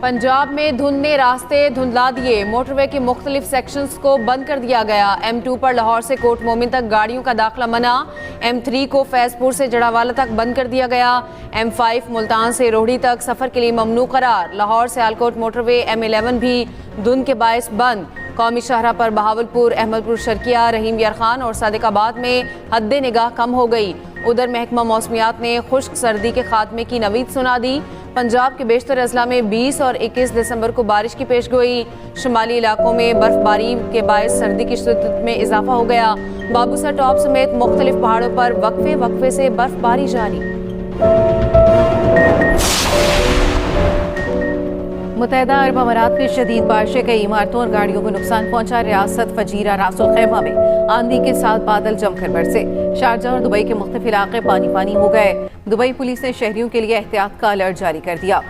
पंजाब में धुंध ने रास्ते धुंधला दिए। मोटरवे के मुख्तलिफ सेक्शंस को बंद कर दिया गया। M2 पर लाहौर से कोट मोमिन तक गाड़ियों का दाखिला मना। M3 को फैजपुर से जड़ावाला तक बंद कर दिया गया। M5 मुल्तान से रोहड़ी तक सफर के लिए ममनू करार। लाहौर से आलकोट मोटरवे M11 भी धुंध के बायस बंद। कौमी शाहरा पर बहावलपुर, अहमदपुर शर्किया, रहीम यार खान और सादिकाबाद में हद निगाह कम हो गई। उधर महकमा मौसमियात ने खुश्क सर्दी के खात्मे की नवीद सुना दी। पंजाब के बेशतर अजला में 20 और 21 दिसंबर को बारिश की पेशगोई। शुमाली इलाकों में बर्फबारी के बायस सर्दी की शिद्दत में इजाफा हो गया। बाबूसर टॉप समेत मुख्तलिफ पहाड़ों पर वक्फे वक्फे से बर्फबारी जारी। मुत्तहिदा अरब अमारात में शदीद बारिशें कई इमारतों और गाड़ियों को नुकसान पहुंचा। रियासत फजीरा रासुल खैमा में आंधी के साथ बादल जमकर बरसे। शारजा और दुबई के मुख्तलिफ इलाके पानी पानी हो गए। दुबई पुलिस ने शहरियों के लिए एहतियात का अलर्ट जारी कर दिया।